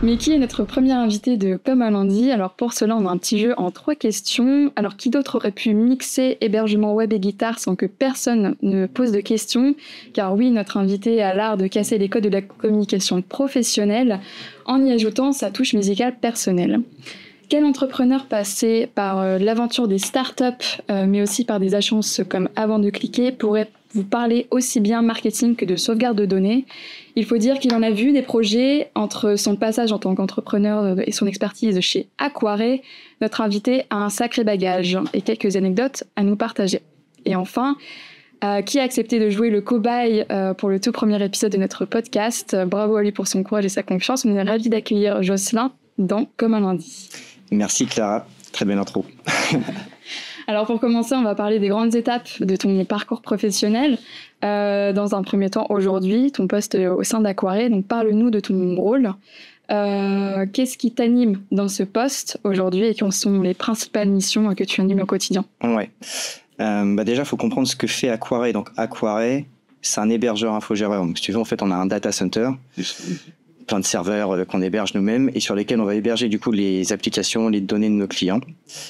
Mais qui est notre premier invité de Comme un lundi? Alors pour cela, on a un petit jeu en 3 questions. Alors qui d'autre aurait pu mixer hébergement web et guitare sans que personne ne pose de questions? Car oui, notre invité a l'art de casser les codes de la communication professionnelle en y ajoutant sa touche musicale personnelle. Quel entrepreneur passé par l'aventure des startups, mais aussi par des agences comme Avant de cliquer, pourrait vous parler aussi bien marketing que de sauvegarde de données? Il faut dire qu'il en a vu des projets entre son passage en tant qu'entrepreneur et son expertise chez Aquare. Notre invité a un sacré bagage et quelques anecdotes à nous partager. Et enfin, qui a accepté de jouer le cobaye pour le tout premier épisode de notre podcast. Bravo à lui pour son courage et sa confiance. On est ravis d'accueillir Jocelyn dans Comme un lundi. Merci Clara, très belle intro. Alors pour commencer, on va parler des grandes étapes de ton parcours professionnel. Dans un premier temps, aujourd'hui, ton poste au sein d'Aquare. Donc parle-nous de ton rôle. Qu'est-ce qui t'anime dans ce poste aujourd'hui et quelles sont les principales missions que tu animes au quotidien? Ouais. Déjà, il faut comprendre ce que fait Aquare. Donc Aquare, c'est un hébergeur infogéreur. Donc si tu veux, en fait, on a un data center. Plein de serveurs qu'on héberge nous-mêmes et sur lesquels on va héberger du coup les applications, les données de nos clients.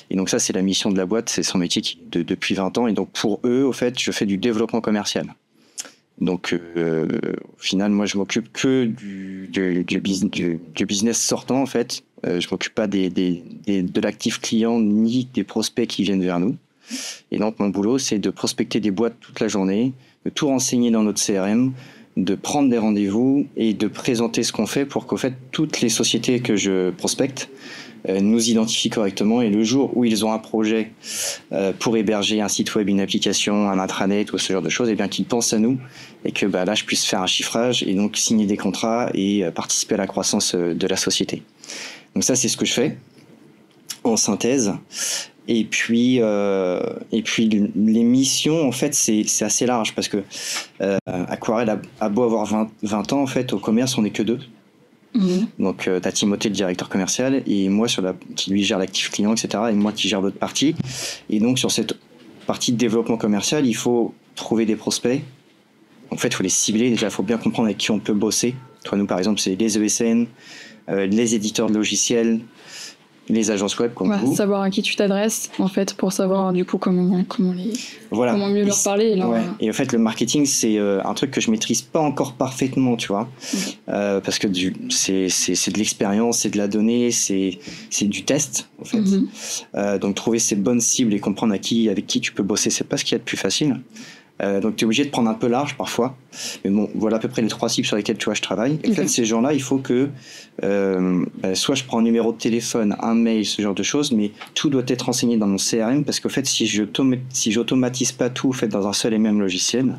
Et donc ça, c'est la mission de la boîte, c'est son métier depuis 20 ans. Et donc pour eux, au fait, je fais du développement commercial. Donc au final, moi, je m'occupe que du business sortant, en fait. Je m'occupe pas de l'actif client ni des prospects qui viennent vers nous. Et donc mon boulot, c'est de prospecter des boîtes toute la journée, de tout renseigner dans notre CRM, de prendre des rendez-vous et de présenter ce qu'on fait pour qu'au fait toutes les sociétés que je prospecte nous identifient correctement et le jour où ils ont un projet pour héberger un site web, une application, un intranet ou ce genre de choses, et bien qu'ils pensent à nous et que là je puisse faire un chiffrage et donc signer des contrats et participer à la croissance de la société. Donc ça, c'est ce que je fais en synthèse. Et puis les missions, en fait, c'est assez large parce que Aquarelle a beau avoir 20 ans, en fait, au commerce, on n'est que 2. Mmh. Donc, tu as Timothée, le directeur commercial, et moi, qui lui gère l'actif client, etc., et moi qui gère l'autre partie. Et donc, sur cette partie de développement commercial, il faut trouver des prospects. En fait, il faut les cibler. Déjà, il faut bien comprendre avec qui on peut bosser. Toi, nous, par exemple, c'est les ESN, les éditeurs de logiciels, les agences web comme vous. Savoir à qui tu t'adresses, en fait, pour savoir du coup comment mieux leur parler. Et en fait, le marketing, c'est un truc que je maîtrise pas encore parfaitement, tu vois. Parce que c'est de l'expérience, c'est de la donnée, c'est du test, en fait. Donc, trouver ces bonnes cibles et comprendre avec qui tu peux bosser, c'est pas ce qu'il y a de plus facile. Donc tu es obligé de prendre un peu large parfois, mais bon, voilà à peu près les 3 cibles sur lesquelles je travaille. Et en fait, ces gens-là, il faut que soit je prends un numéro de téléphone, un mail, ce genre de choses, mais tout doit être renseigné dans mon CRM parce qu'en fait, si j'automatise pas tout fait dans un seul et même logiciel,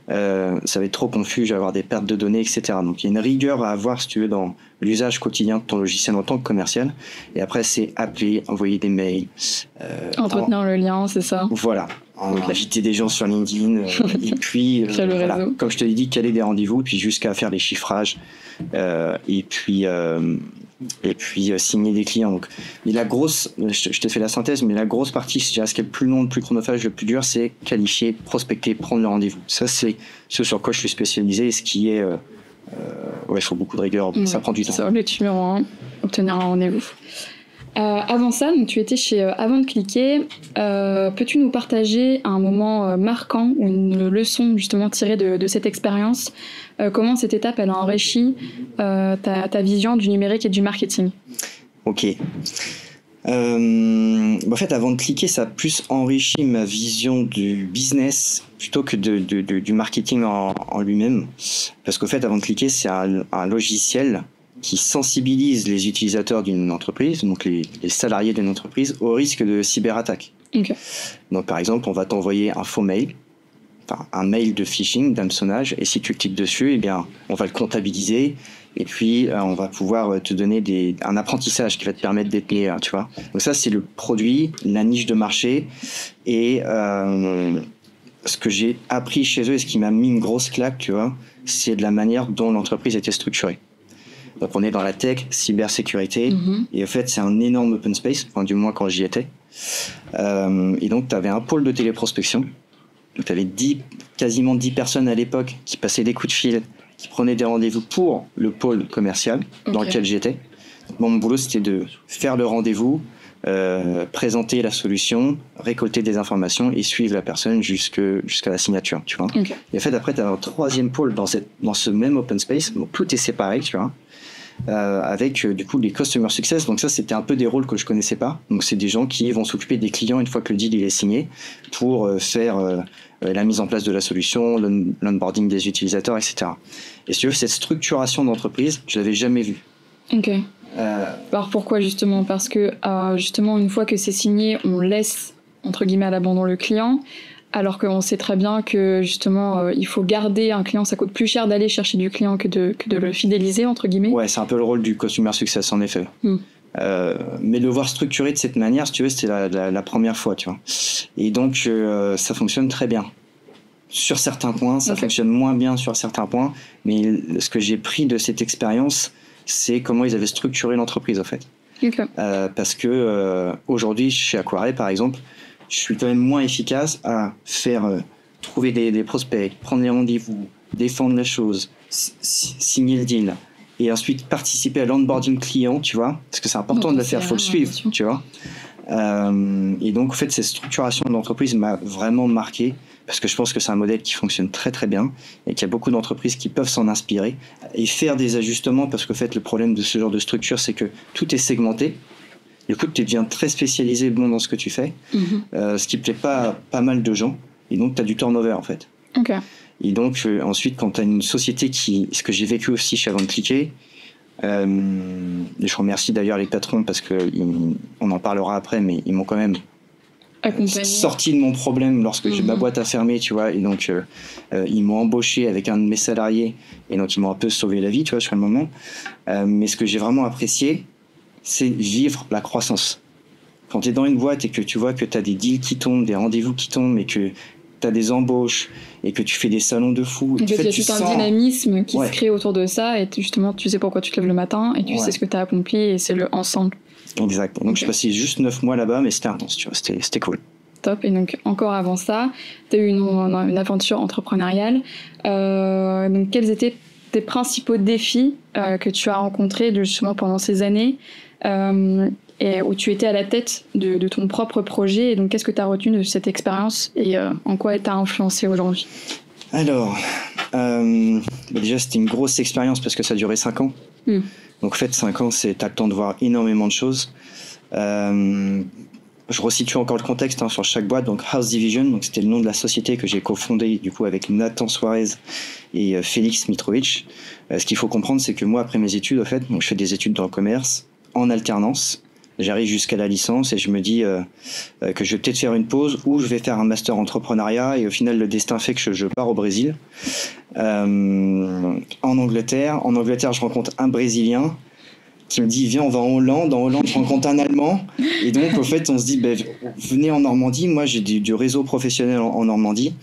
ça va être trop confus, je vais avoir des pertes de données, etc. Donc il y a une rigueur à avoir, si tu veux, dans l'usage quotidien de ton logiciel en tant que commercial. Et après, c'est appeler, envoyer des mails. Entretenir le lien, c'est ça. Voilà. Inviter des gens sur LinkedIn et puis voilà, comme je te l'ai dit, caler des rendez-vous puis jusqu'à faire les chiffrages et puis signer des clients. Donc, mais la grosse, je te fais la synthèse, mais la grosse partie, je dirais, ce qui est le plus long, le plus chronophage, le plus dur, c'est qualifier, prospecter, prendre le rendez-vous. Ça, c'est ce sur quoi je suis spécialisé et ce qui est il faut beaucoup de rigueur, ça prend du temps. Ça, le numéro 1, obtenir un rendez-vous. Avant ça, donc, tu étais chez Avant de cliquer. Peux-tu nous partager un moment marquant ou une leçon justement tirée de cette expérience? Comment cette étape elle a enrichi ta vision du numérique et du marketing? Ok. En fait, Avant de cliquer, ça a plus enrichi ma vision du business plutôt que du marketing en lui-même. Parce qu'au fait, Avant de cliquer, c'est un logiciel qui sensibilise les utilisateurs d'une entreprise, donc les salariés d'une entreprise, au risque de cyberattaque. Okay. Donc par exemple, on va t'envoyer un faux mail, un mail de phishing, d'hameçonnage, et si tu cliques dessus, eh bien, on va le comptabiliser, et puis on va pouvoir te donner un apprentissage qui va te permettre d'être meilleur, tu vois. Donc ça, c'est le produit, la niche de marché, et ce que j'ai appris chez eux, et ce qui m'a mis une grosse claque, tu vois, c'est de la manière dont l'entreprise était structurée. Donc on est dans la tech, cybersécurité, et en fait c'est un énorme open space, enfin, du moins quand j'y étais. Et donc tu avais un pôle de téléprospection, donc tu avais quasiment 10 personnes à l'époque qui passaient des coups de fil, qui prenaient des rendez-vous pour le pôle commercial dans lequel j'étais. Mon boulot, c'était de faire le rendez-vous, présenter la solution, récolter des informations et suivre la personne jusqu'à la signature, tu vois. Et en fait, après, tu as un troisième pôle dans ce même open space, donc tout est séparé, tu vois, avec du coup les customer success. Donc ça, c'était un peu des rôles que je connaissais pas. Donc c'est des gens qui vont s'occuper des clients une fois que le deal il est signé pour faire la mise en place de la solution, l'onboarding des utilisateurs, etc. Et si tu veux, cette structuration d'entreprise, je l'avais jamais vue. Ok. Alors pourquoi justement? Parce que justement une fois que c'est signé, on laisse entre guillemets à l'abandon le client, alors qu'on sait très bien que justement il faut garder un client, ça coûte plus cher d'aller chercher du client que de le fidéliser entre guillemets. Ouais, c'est un peu le rôle du customer success en effet. Mais le voir structuré de cette manière, si tu veux, c'était la première fois, tu vois. Et donc ça fonctionne très bien. Sur certains points, ça fonctionne moins bien sur certains points, mais ce que j'ai pris de cette expérience, c'est comment ils avaient structuré l'entreprise en fait. Parce que aujourd'hui chez Aquaré par exemple, je suis quand même moins efficace à faire trouver des prospects, prendre les rendez-vous, défendre la chose, signer le deal et ensuite participer à l'onboarding client, tu vois, parce que c'est important de le faire, faut le suivre, tu vois. Et donc en fait cette structuration d'entreprise m'a vraiment marqué, parce que je pense que c'est un modèle qui fonctionne très très bien et qu'il y a beaucoup d'entreprises qui peuvent s'en inspirer et faire des ajustements, parce qu'en fait le problème de ce genre de structure, c'est que tout est segmenté. Du coup, tu deviens très spécialisé dans ce que tu fais, ce qui plaît pas mal de gens, et donc tu as du turnover en fait. Et donc ensuite, quand tu as une société ce que j'ai vécu aussi chez Avant de cliquer, je remercie d'ailleurs les patrons parce qu'on en parlera après, mais ils m'ont quand même sorti de mon problème lorsque ma boîte a fermé, tu vois, et donc ils m'ont embauché avec un de mes salariés, et donc ils m'ont un peu sauvé la vie, tu vois, sur le moment. Mais ce que j'ai vraiment apprécié, c'est vivre la croissance. Quand tu es dans une boîte et que tu vois que tu as des deals qui tombent, des rendez-vous qui tombent, et que tu as des embauches, et que tu fais des salons de fou. En fait, il y a tout un dynamisme qui se crée autour de ça, et justement, tu sais pourquoi tu te lèves le matin, et tu sais ce que tu as accompli, et c'est le ensemble. Exact. Donc je passais juste 9 mois là-bas, mais c'était intense, tu vois, c'était cool. Top. Et donc encore avant ça, tu as eu une aventure entrepreneuriale. Donc quels étaient tes principaux défis que tu as rencontrés justement pendant ces années et où tu étais à la tête de ton propre projet, et donc qu'est-ce que tu as retenu de cette expérience et en quoi elle t'a influencé aujourd'hui? Alors, déjà c'était une grosse expérience parce que ça a duré 5 ans. Donc en fait 5 ans, t'as le temps de voir énormément de choses. Je resitue encore le contexte sur chaque boîte. Donc House Division, donc c'était le nom de la société que j'ai cofondée du coup avec Nathan Suarez et Félix Mitrovic. Ce qu'il faut comprendre, c'est que moi après mes études, en fait, donc je fais des études dans le commerce en alternance. J'arrive jusqu'à la licence et je me dis que je vais peut-être faire une pause ou je vais faire un master entrepreneuriat, et au final le destin fait que je pars au Brésil, en Angleterre. En Angleterre, je rencontre un Brésilien qui me dit viens, on va en Hollande. En Hollande, je rencontre un Allemand, et donc au fait on se dit venez en Normandie. Moi j'ai du réseau professionnel en Normandie,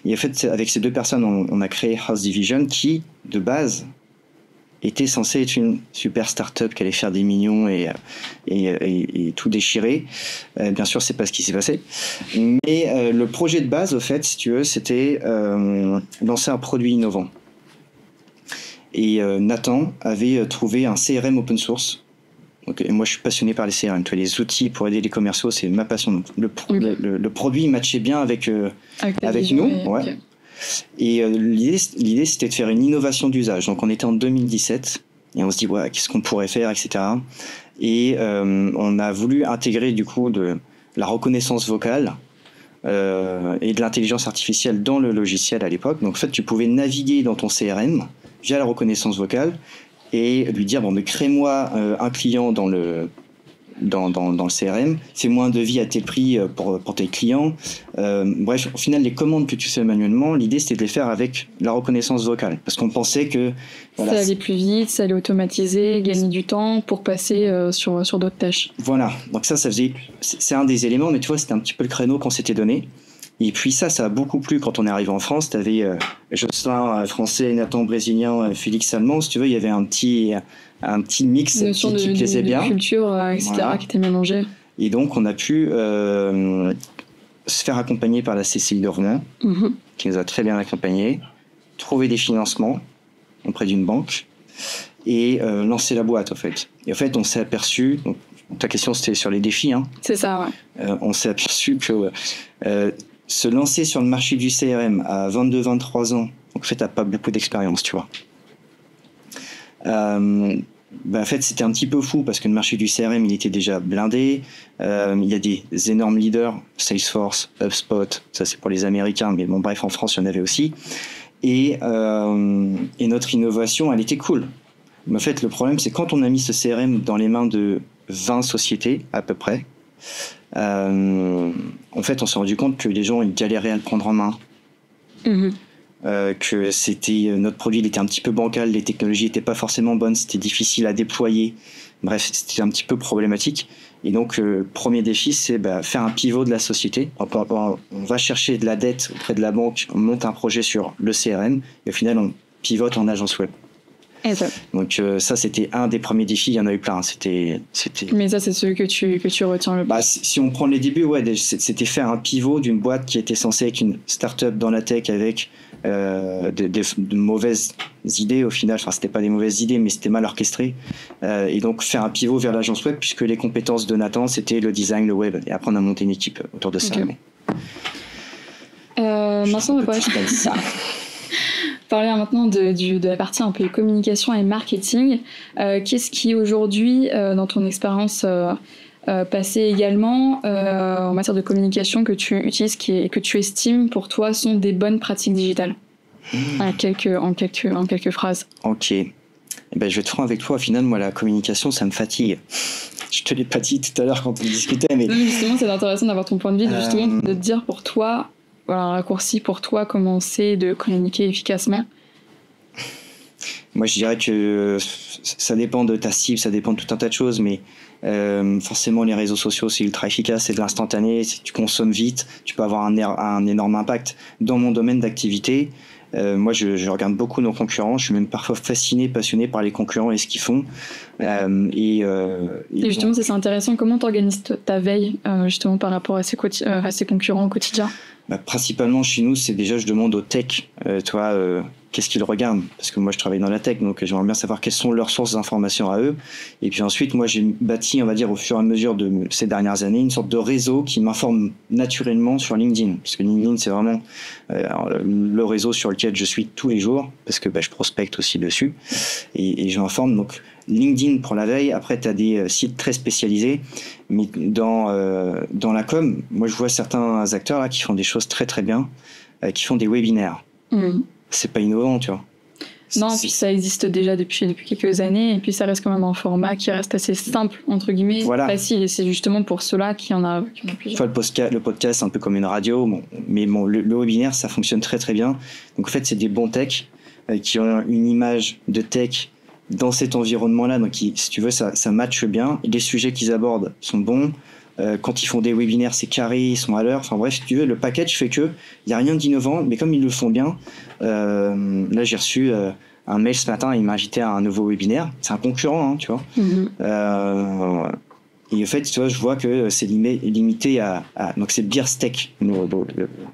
et en fait avec ces deux personnes on a créé House Division, qui de base était censé être une super start-up qui allait faire des millions et tout déchirer. Bien sûr, c'est pas ce qui s'est passé. Mais le projet de base, au fait, si tu veux, c'était lancer un produit innovant. Et Nathan avait trouvé un CRM open source. Donc, et moi, je suis passionné par les CRM. Tu vois, les outils pour aider les commerciaux, c'est ma passion. Donc, le produit matchait bien avec nous. Ouais. Okay. Et l'idée, c'était de faire une innovation d'usage. Donc, on était en 2017 et on se dit, ouais, qu'est-ce qu'on pourrait faire, etc. Et on a voulu intégrer du coup de la reconnaissance vocale et de l'intelligence artificielle dans le logiciel à l'époque. Donc, en fait, tu pouvais naviguer dans ton CRM via la reconnaissance vocale et lui dire, bon, mais crée-moi un client dans le CRM, fais-moi un devis à tel prix pour tes clients. Bref, au final, les commandes que tu fais manuellement, l'idée c'était de les faire avec la reconnaissance vocale, parce qu'on pensait que ça allait plus vite, ça allait automatiser, gagner du temps pour passer sur d'autres tâches. Voilà, donc c'est un des éléments, mais tu vois, c'était un petit peu le créneau qu'on s'était donné. Et puis ça a beaucoup plu quand on est arrivé en France. T'avais Jocelyn français, Nathan brésilien, Félix allemand. Si tu veux, il y avait un petit mix qui plaisait bien. Une culture, etc., voilà, qui était mélangée. Et donc, on a pu se faire accompagner par la CCI de Rouen, qui nous a très bien accompagnés, trouver des financements, auprès d'une banque et lancer la boîte, en fait. Et en fait, on s'est aperçu, donc, ta question c'était sur les défis, hein. C'est ça, ouais. On s'est aperçu que se lancer sur le marché du CRM à 22-23 ans, donc en fait, t'as pas beaucoup d'expérience, tu vois. En fait, c'était un petit peu fou parce que le marché du CRM, il était déjà blindé. Il y a des énormes leaders, Salesforce, HubSpot, ça c'est pour les Américains, mais bon, bref, en France, il y en avait aussi. Et notre innovation, elle était cool. Mais en fait, le problème, c'est quand on a mis ce CRM dans les mains de 20 sociétés, à peu près, en fait, on s'est rendu compte que les gens, ils galéraient à le prendre en main. Mmh. Que c'était notre produit, il était un petit peu bancal, les technologies n'étaient pas forcément bonnes, c'était difficile à déployer. Bref, c'était un petit peu problématique. Et donc, premier défi, c'est faire un pivot de la société. On va chercher de la dette auprès de la banque, on monte un projet sur le CRM, et au final, on pivote en agence web. Donc ça, c'était un des premiers défis. Il y en a eu plein. Mais ça, c'est celui que tu retiens le plus. Si on prend les débuts, ouais, c'était faire un pivot d'une boîte qui était censée être une start-up dans la tech avec de mauvaises idées au final. Enfin, c'était pas des mauvaises idées, mais c'était mal orchestré. Et donc faire un pivot vers l'agence web, puisque les compétences de Nathan, c'était le design, le web. Et après, on a monté une équipe autour de ça. Okay. Maintenant, on va parler de ça. Parler maintenant de la partie un peu communication et marketing. Qu'est-ce qui aujourd'hui, dans ton expérience passée également, en matière de communication que tu utilises et que tu estimes pour toi sont des bonnes pratiques digitales en quelques phrases. Ok. Je vais être franc avec toi. Au final, moi, la communication, ça me fatigue. Je te l'ai pas dit tout à l'heure quand on discutait. Mais... Non, justement, c'est intéressant d'avoir ton point de vue, justement, de te dire pour toi, voilà, un raccourci pour toi, comment c'est de communiquer efficacement. Moi, je dirais que ça dépend de ta cible, ça dépend de tout un tas de choses, mais forcément, les réseaux sociaux, c'est ultra efficace, c'est de l'instantané, tu consommes vite, tu peux avoir un énorme impact. Dans mon domaine d'activité, moi, je regarde beaucoup nos concurrents, je suis même parfois fasciné, passionné par les concurrents et ce qu'ils font. Et justement, c'est intéressant. Comment tu organises ta veille, justement, par rapport à ces concurrents au quotidien ? Principalement, chez nous, c'est déjà, je demande aux tech, qu'est-ce qu'ils regardent, parce que moi je travaille dans la tech, donc j'aimerais bien savoir quelles sont leurs sources d'informations à eux. Et puis ensuite, moi j'ai bâti, on va dire, au fur et à mesure de ces dernières années, une sorte de réseau qui m'informe naturellement sur LinkedIn, parce que LinkedIn c'est vraiment le réseau sur lequel je suis tous les jours, parce que je prospecte aussi dessus, et je m'informe. Donc LinkedIn pour la veille. Après, tu as des sites très spécialisés, mais dans la com, moi je vois certains acteurs là qui font des choses très très bien, qui font des webinaires. C'est pas innovant, tu vois. Non, puis ça existe déjà depuis quelques années, et puis ça reste quand même un format qui reste assez simple, entre guillemets, facile, et c'est justement pour ceux-là qu'il y en a plusieurs. Le podcast, c'est un peu comme une radio, mais le webinaire, ça fonctionne très très bien. Donc en fait, c'est des bons techs qui ont une image de tech dans cet environnement-là, donc si tu veux, ça matche bien. Les sujets qu'ils abordent sont bons. Quand ils font des webinaires, c'est carré, ils sont à l'heure. Enfin bref, si tu veux, le package fait que il y a rien d'innovant, mais comme ils le font bien, là j'ai reçu un mail ce matin, il m'a invité à un nouveau webinaire. C'est un concurrent, hein, tu vois. Et en fait, tu vois, je vois que c'est limité à donc c'est Beerstech,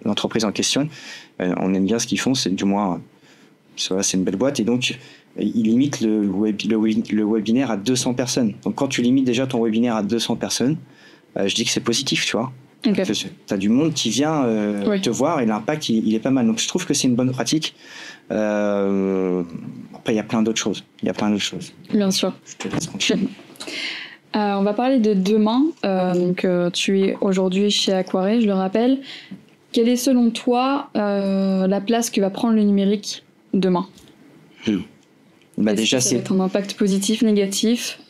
l'entreprise en question. On aime bien ce qu'ils font, c'est du moins, c'est une belle boîte, et donc il limite le webinaire à 200 personnes. Donc quand tu limites déjà ton webinaire à 200 personnes, je dis que c'est positif, tu vois. Okay. Tu as du monde qui vient te voir, et l'impact, il est pas mal. Donc je trouve que c'est une bonne pratique. Après, il y a plein d'autres choses. Bien sûr. Je te laisse tranquille. On va parler de demain. Donc, tu es aujourd'hui chez Aquaré, je le rappelle. Quelle est selon toi la place que va prendre le numérique demain ? Déjà, c'est un impact positif, négatif,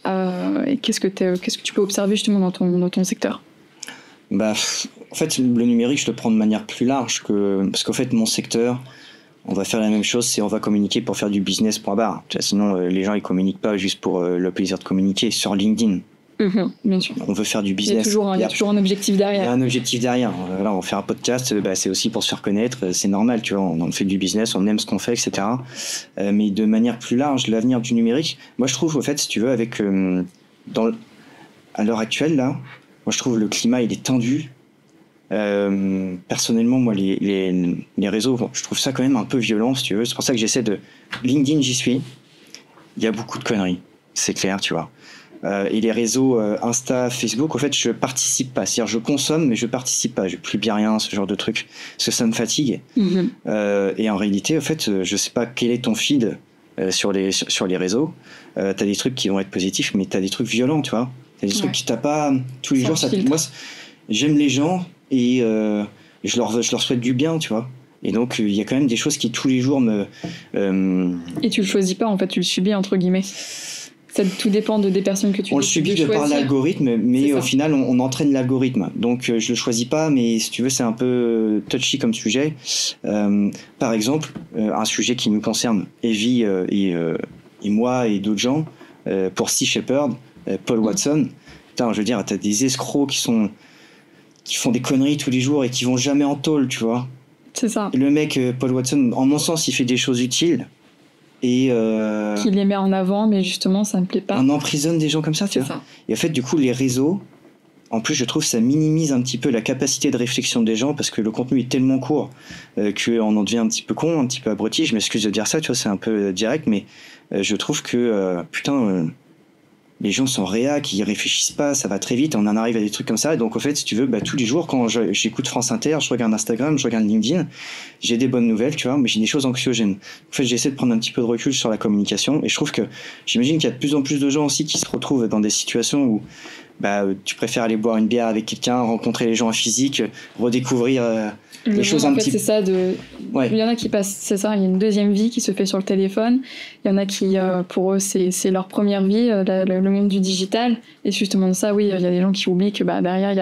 et qu'est-ce que tu peux observer justement dans ton secteur ? En fait, le numérique, je le prends de manière plus large parce qu'en fait, mon secteur, on va faire la même chose, c'est on va communiquer pour faire du business, point barre. Sinon, les gens ils communiquent pas juste pour le plaisir de communiquer sur LinkedIn. Bien sûr. On veut faire du business. Il y a toujours un objectif derrière. Il y a un objectif derrière. Là, on fait un podcast, c'est aussi pour se faire connaître. C'est normal, tu vois. On fait du business, on aime ce qu'on fait, etc. Mais de manière plus large, l'avenir du numérique, moi, je trouve, au fait, si tu veux, avec à l'heure actuelle, là, moi, je trouve le climat, il est tendu. Personnellement, moi, les réseaux, bon, je trouve ça quand même un peu violent, si tu veux. C'est pour ça que j'essaie de... LinkedIn, j'y suis. Il y a beaucoup de conneries, c'est clair, tu vois. Et les réseaux Insta, Facebook, en fait, je participe pas. C'est-à-dire, je consomme, mais je participe pas. Je publie rien, ce genre de truc, parce que ça me fatigue. Et en réalité, en fait, je sais pas quel est ton feed sur les réseaux. T'as des trucs qui vont être positifs, mais t'as des trucs violents, tu vois. T'as des trucs qui t'as pas tous les jours. Moi, j'aime les gens et je leur souhaite du bien, tu vois. Et donc, il y a quand même des choses qui tous les jours me... Et tu le choisis pas, en fait, tu le subis, entre guillemets. Ça, tout dépend des personnes que tu On le subit de par l'algorithme, mais au final, on entraîne l'algorithme. Donc, je le choisis pas, mais si tu veux, c'est un peu touchy comme sujet. Par exemple, un sujet qui nous concerne, Evie et moi et d'autres gens, pour Sea Shepherd, Paul Watson. Putain, je veux dire, t'as des escrocs qui font des conneries tous les jours et qui vont jamais en tôle, tu vois. C'est ça. Le mec, Paul Watson, en mon sens, il fait des choses utiles. Et qui les met en avant, mais justement ça me plaît pas. On emprisonne des gens comme ça, tu vois. Et en fait, du coup, les réseaux, en plus, je trouve ça minimise un petit peu la capacité de réflexion des gens parce que le contenu est tellement court qu'on en devient un petit peu con, un petit peu abruti. Je m'excuse de dire ça, tu vois, c'est un peu direct, mais je trouve que les gens sont réacs, ils réfléchissent pas, ça va très vite, on en arrive à des trucs comme ça. Et donc, en fait, si tu veux, tous les jours, quand j'écoute France Inter, je regarde Instagram, je regarde LinkedIn, j'ai des bonnes nouvelles, tu vois, mais j'ai des choses anxiogènes. En fait, j'essaie de prendre un petit peu de recul sur la communication et je trouve que j'imagine qu'il y a de plus en plus de gens aussi qui se retrouvent dans des situations où tu préfères aller boire une bière avec quelqu'un, rencontrer les gens en physique, redécouvrir les choses un petit peu. C'est ça, il y en a qui passent, c'est ça, il y a une deuxième vie qui se fait sur le téléphone. Il y en a qui, pour eux, c'est leur première vie, le monde du digital. Et justement de ça, oui, il y a des gens qui oublient que derrière,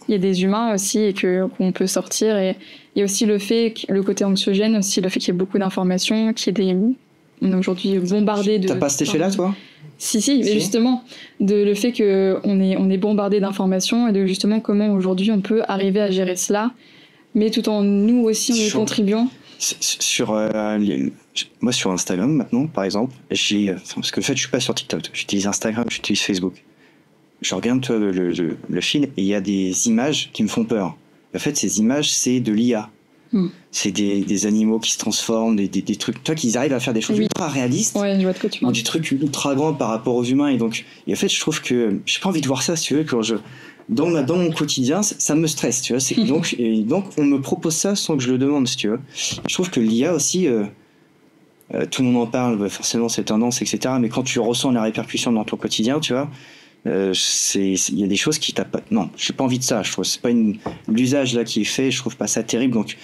il y a des humains aussi et qu'on peut sortir. Et il y a aussi le côté anxiogène, aussi le fait qu'il y ait beaucoup d'informations, on est aujourd'hui bombardé de... T'as pas cet effet-là, toi ? Si, mais justement, le fait qu'on est bombardé d'informations et de justement comment aujourd'hui on peut arriver à gérer cela, mais tout en nous aussi en y contribuant. Moi, sur Instagram, maintenant, par exemple, parce que en fait, je suis pas sur TikTok, j'utilise Instagram, j'utilise Facebook. Je regarde le fil et il y a des images qui me font peur. En fait, ces images, c'est de l'IA. C'est des animaux qui se transforment, des trucs. Toi, qu'ils arrivent à faire des choses ultra réalistes. Ouais, je vois de quoi tu parles. Des trucs ultra grands par rapport aux humains. Et en fait, je trouve que j'ai pas envie de voir ça, si tu veux, quand dans mon quotidien, ça me stresse, tu vois. Donc, on me propose ça sans que je le demande, si tu veux. Je trouve que l'IA aussi, tout le monde en parle, forcément, c'est tendance, etc. Mais quand tu ressens la répercussion dans ton quotidien, tu vois, il y a des choses qui tapent pas. Non, j'ai pas envie de ça. Je trouve c'est pas l'usage là qui est fait. Je trouve pas ça terrible. Donc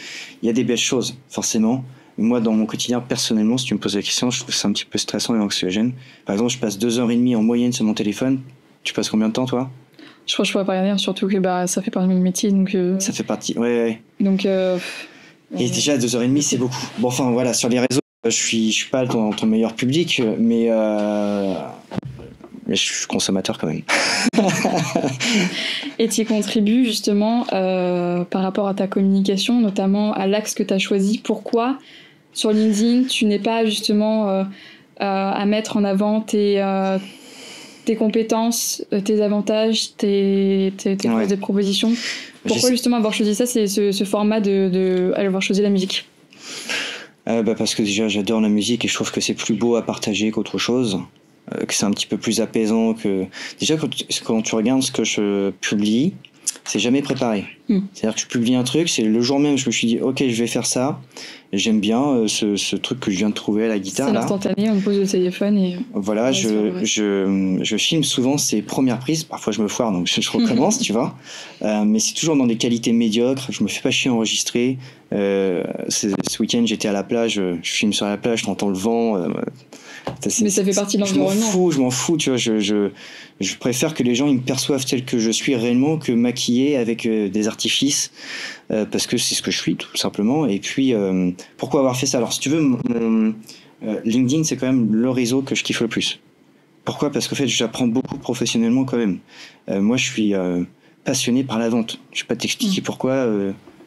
il y a des belles choses forcément. Mais moi, dans mon quotidien, personnellement, si tu me poses la question, je trouve ça un petit peu stressant et anxiogène. Par exemple, je passe 2h30 en moyenne sur mon téléphone. Tu passes combien de temps, toi ? Je crois que je pourrais pas regarder, surtout que ça fait partie de mon métier, donc. Ça fait partie. Ouais. Donc. Et déjà 2h30, c'est beaucoup. Bon, enfin voilà, sur les réseaux, je suis pas ton meilleur public, mais je suis consommateur quand même. Et tu y contribues justement par rapport à ta communication, notamment à l'axe que tu as choisi. Pourquoi sur LinkedIn tu n'es pas justement à mettre en avant tes compétences, tes avantages, tes propositions? Pourquoi justement avoir choisi ça, c'est ce format d'avoir choisi la musique? Parce que déjà j'adore la musique et je trouve que c'est plus beau à partager qu'autre chose. Que c'est un petit peu plus apaisant que... Déjà, quand tu regardes ce que je publie, c'est jamais préparé. C'est-à-dire que je publie un truc, c'est le jour même, je me suis dit, ok, je vais faire ça. J'aime bien ce truc que je viens de trouver à la guitare. C'est l'instantané, on pose le téléphone et... Voilà, je filme souvent ces premières prises. Parfois, je me foire, donc je recommence, tu vois. Mais c'est toujours dans des qualités médiocres. Je me fais pas chier à enregistrer. Ce week-end, j'étais à la plage, je filme sur la plage, t'entends le vent... mais ça fait partie de l'environnement. Je m'en fous, tu vois. Je préfère que les gens ils me perçoivent tel que je suis réellement que maquillé avec des artifices, parce que c'est ce que je suis, tout simplement. Et puis, pourquoi avoir fait ça? Alors, si tu veux, LinkedIn, c'est quand même le réseau que je kiffe le plus. Pourquoi? Parce qu'en fait, j'apprends beaucoup professionnellement quand même. Moi, je suis passionné par la vente. Je ne vais pas t'expliquer pourquoi.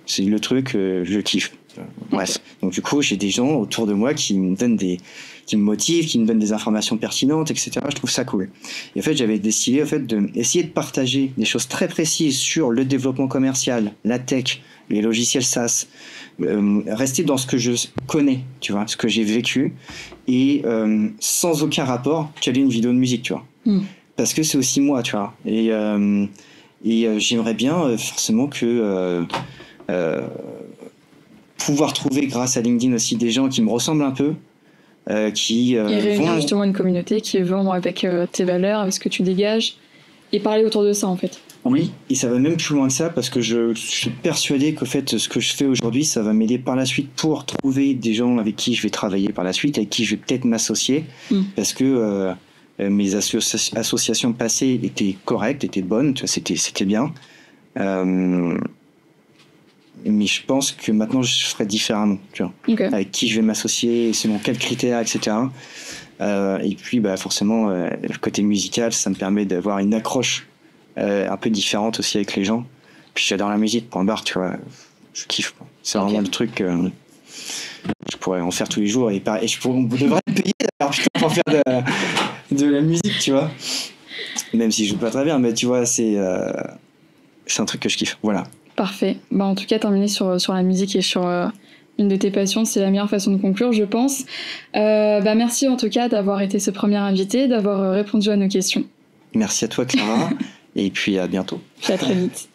C'est le truc, je kiffe. Bref. Donc du coup, j'ai des gens autour de moi qui me donnent qui me motivent, qui me donnent des informations pertinentes, etc. Je trouve ça cool. Et en fait, j'avais décidé d'essayer de partager des choses très précises sur le développement commercial, la tech, les logiciels SaaS, rester dans ce que je connais, tu vois, ce que j'ai vécu, et sans aucun rapport, caler une vidéo de musique, tu vois. Parce que c'est aussi moi, tu vois. Et j'aimerais bien forcément que pouvoir trouver grâce à LinkedIn aussi des gens qui me ressemblent un peu, qui et réunir vont justement une communauté qui vont avec tes valeurs, avec ce que tu dégages, et parler autour de ça en fait. Oui, et ça va même plus loin que ça parce que je suis persuadé qu'en fait ce que je fais aujourd'hui, ça va m'aider par la suite pour trouver des gens avec qui je vais travailler par la suite, avec qui je vais peut-être m'associer, parce que mes associations passées étaient correctes, étaient bonnes, tu vois, c'était bien. Mais je pense que maintenant je ferai différemment, tu vois. Okay. Avec qui je vais m'associer, selon quels critères, etc. Et puis forcément, le côté musical, ça me permet d'avoir une accroche un peu différente aussi avec les gens. Puis j'adore la musique, point barre, tu vois. Je kiffe. C'est vraiment le truc. Je pourrais en faire tous les jours et on devrait me payer alors putain, pour faire de la musique, tu vois. Même si je joue pas très bien, mais tu vois, c'est un truc que je kiffe. Voilà. Parfait. En tout cas, terminer sur la musique et sur une de tes passions, c'est la meilleure façon de conclure, je pense. Merci en tout cas d'avoir été ce premier invité, d'avoir répondu à nos questions. Merci à toi, Clara. Et puis à bientôt. Puis à très vite.